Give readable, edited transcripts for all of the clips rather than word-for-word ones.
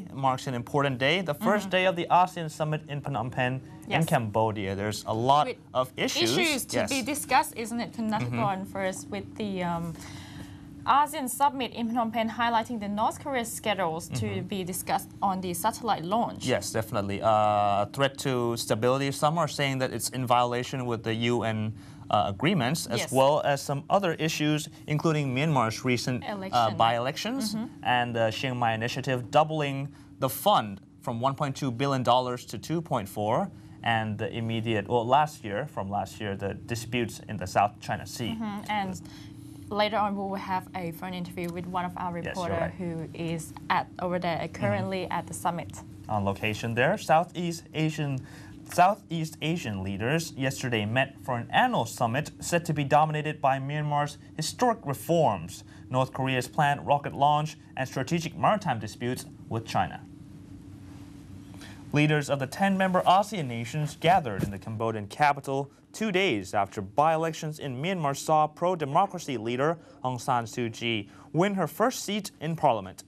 today marks an important day, the first day of the Asean Summit in Phnom Penh in Cambodia. There's a lot of issues to be discussed, isn't it, Kunnathakon? First, with the ASEAN Summit in Phnom Penh highlighting the North Korea's schedules to be discussed on the satellite launch. Yes, definitely. A threat to stability. Some are saying that it's in violation with the UN agreements, as well as some other issues, including Myanmar's recent by-elections and the Chiang Mai initiative doubling the fund from $1.2 billion to $2.4 and the immediate, last year, the disputes in the South China Sea. And later on, we will have a phone interview with one of our reporters who is over there currently at the summit. On location there, Southeast Asian leaders yesterday met for an annual summit set to be dominated by Myanmar's historic reforms, North Korea's planned rocket launch, and strategic maritime disputes with China. Leaders of the 10-member ASEAN nations gathered in the Cambodian capital 2 days after by-elections in Myanmar saw pro-democracy leader Aung San Suu Kyi win her first seat in parliament.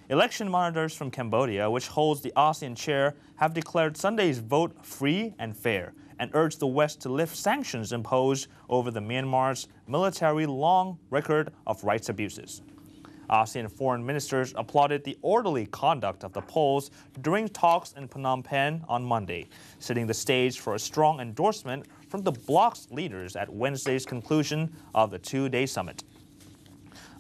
Election monitors from Cambodia, which holds the ASEAN chair, have declared Sunday's vote free and fair and urged the West to lift sanctions imposed over the Myanmar's military long record of rights abuses. ASEAN foreign ministers applauded the orderly conduct of the polls during talks in Phnom Penh on Monday, setting the stage for a strong endorsement from the bloc's leaders at Wednesday's conclusion of the two-day summit.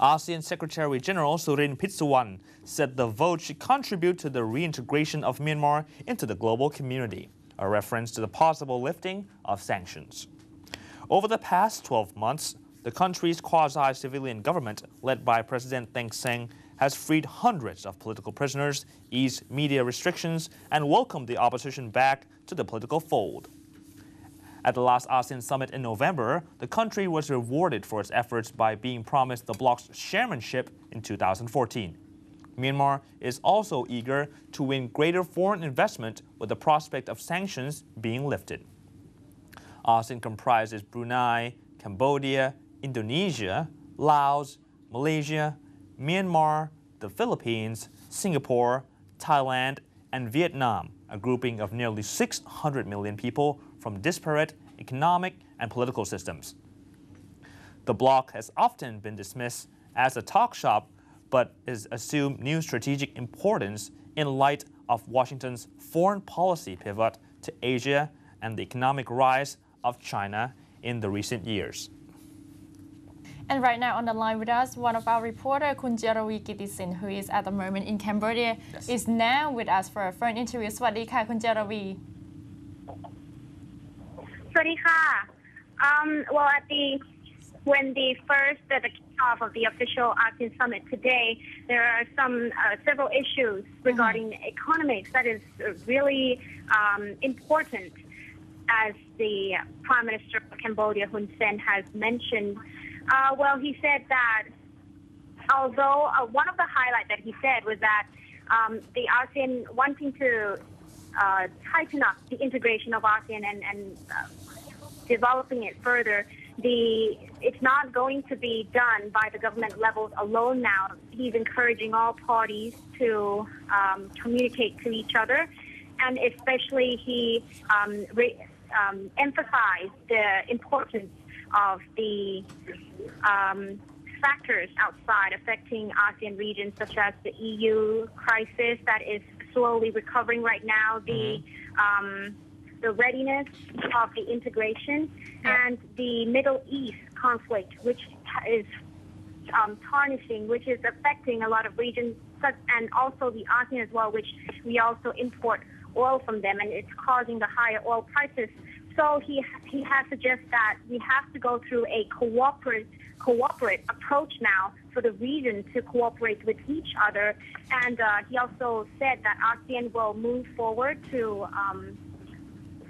ASEAN Secretary General Surin Pitsuwan said the vote should contribute to the reintegration of Myanmar into the global community, a reference to the possible lifting of sanctions. Over the past 12 months, the country's quasi-civilian government, led by President Thein Sein, has freed hundreds of political prisoners, eased media restrictions, and welcomed the opposition back to the political fold. At the last ASEAN summit in November, the country was rewarded for its efforts by being promised the bloc's chairmanship in 2014. Myanmar is also eager to win greater foreign investment with the prospect of sanctions being lifted. ASEAN comprises Brunei, Cambodia, Indonesia, Laos, Malaysia, Myanmar, the Philippines, Singapore, Thailand, and Vietnam, a grouping of nearly 600 million people from disparate economic and political systems. The bloc has often been dismissed as a talk shop, but is assumed new strategic importance in light of Washington's foreign policy pivot to Asia and the economic rise of China in the recent years. And right now on the line with us, one of our reporters, Kun Jarawi Kitisin, who is at the moment in Cambodia, is now with us for a phone interview. สวัสดีค่ะ Kun Jarawi. สวัสดีค่ะ Well, when the kickoff of the official ASEAN summit today, there are several issues regarding economics that is really important, as the Prime Minister of Cambodia, Hun Sen, has mentioned. Well, he said that although one of the highlights that he said was that the ASEAN wanting to tighten up the integration of ASEAN and developing it further, it's not going to be done by the government levels alone now. He's encouraging all parties to communicate to each other, and especially he emphasized the importance of the factors outside affecting ASEAN regions, such as the EU crisis that is slowly recovering right now, the readiness of the integration, and the Middle East conflict, which is tarnishing, which is affecting a lot of regions, and also the ASEAN as well, which we also import oil from them, and it's causing the higher oil prices. So he has suggested that we have to go through a cooperate approach now for the region to cooperate with each other. And he also said that ASEAN will move forward to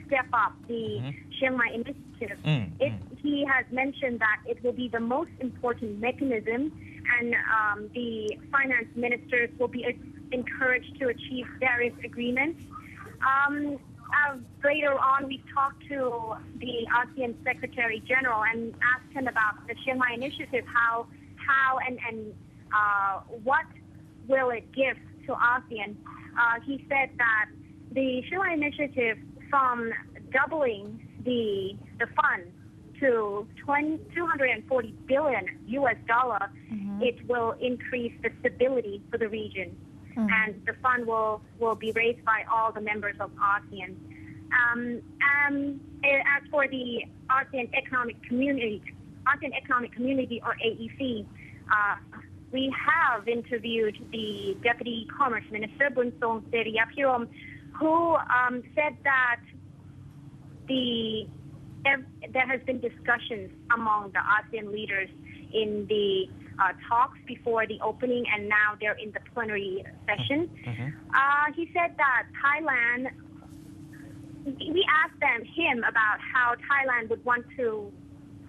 step up the Chiang Mai initiative. He has mentioned that it will be the most important mechanism, and the finance ministers will be encouraged to achieve various agreements. Later on, we talked to the ASEAN Secretary General and asked him about the Chiang Mai initiative, how and what will it give to to ASEAN, he said that the Chiang Mai initiative, from doubling the fund to 240 billion US dollar, it will increase the stability for the region, and the fund will be raised by all the members of ASEAN. As for the ASEAN Economic Community or AEC, we have interviewed the Deputy Commerce Minister Bunsong Seriapirom, who said that there has been discussions among the ASEAN leaders in the talks before the opening, and now they're in the plenary session. He said that Thailand, we asked him about how Thailand would want to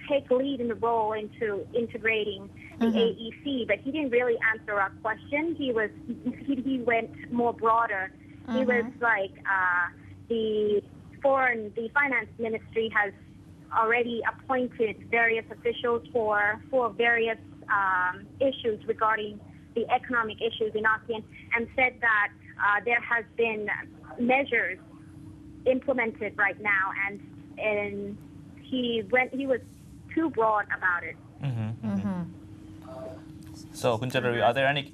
take lead in the role into integrating the AEC, but he didn't really answer our question. He went more broader. He was like, the finance ministry has already appointed various officials for various issues regarding the economic issues in ASEAN, and said that there has been measures implemented right now, and he was too broad about it. So, Khun Jarawi, are there any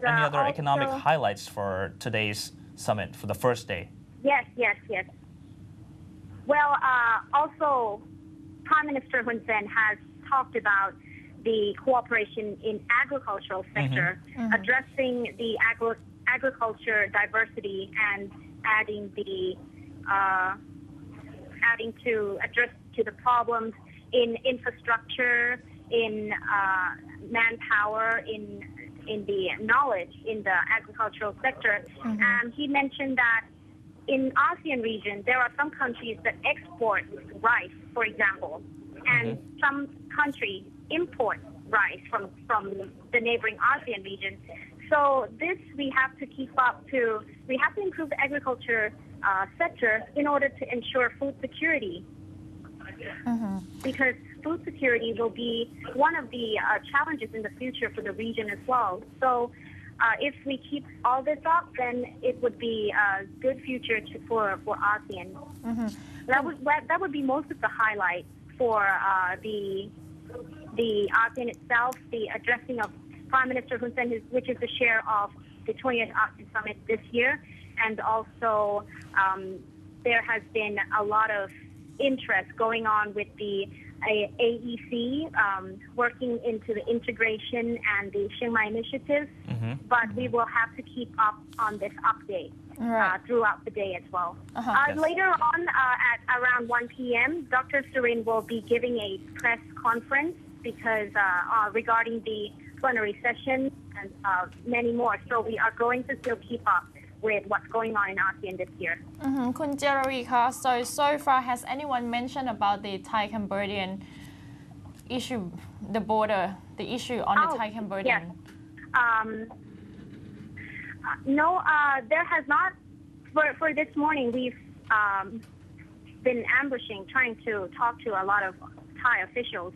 other economic highlights for today's summit, for the first day? Yes. Well, also, Prime Minister Hun Sen has talked about the cooperation in agricultural sector, addressing the agriculture diversity and adding to address to the problems in infrastructure, in manpower, in the knowledge in the agricultural sector. He mentioned that in ASEAN region, there are some countries that export rice, for example, and some countries import rice from the neighboring ASEAN region. So this we have to keep up to. We have to improve the agriculture sector in order to ensure food security. Because food security will be one of the challenges in the future for the region as well. So if we keep all this up, then it would be a good future for ASEAN. That would be most of the highlights for the ASEAN itself, the addressing of Prime Minister Hun Sen, which is the chair of the 20th ASEAN Summit this year. And also there has been a lot of interest going on with the AEC, working into the integration and the Chiang Mai initiative, but we will have to keep up on this update throughout the day as well. Later on, at around 1 p.m., Dr. Surin will be giving a press conference because regarding the plenary session and many more. So we are going to still keep up with what's going on in ASEAN this year. Khun Jarawi, so far has anyone mentioned about the Thai-Cambodian issue, the border, the issue on the Thai-Cambodian? Yes. No, there has not. For this morning, we've been ambushing, trying to talk to a lot of Thai officials.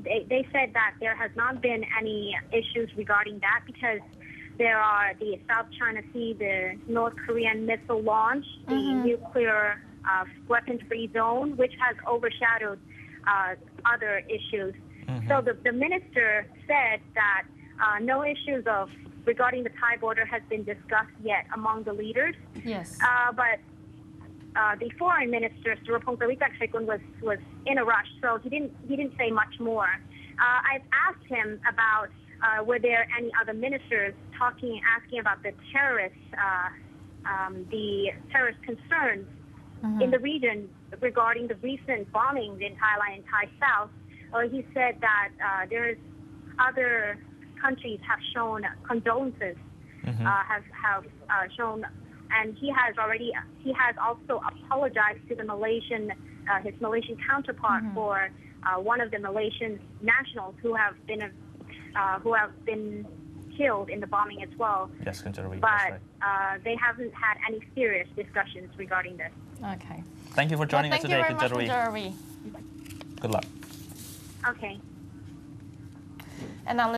They said that there has not been any issues regarding that because there are the South China Sea, the North Korean missile launch, the nuclear weapons-free zone, which has overshadowed other issues. So the minister said that no issues regarding the Thai border has been discussed yet among the leaders. Yes. But the foreign minister, Surapong Sawitdak-Saikul, was in a rush, so he didn't say much more. I've asked him about were there any other ministers asking about the terrorist concerns in the region regarding the recent bombings in Thailand and Thai South. He said that there's other countries have shown condolences, have shown, and he has also apologized to the his Malaysian counterpart for one of the Malaysian nationals who have been killed in the bombing as well. Yes, but they haven't had any serious discussions regarding this. Okay. Thank you for joining us today, Khun Jarawi. Good luck. Okay. And now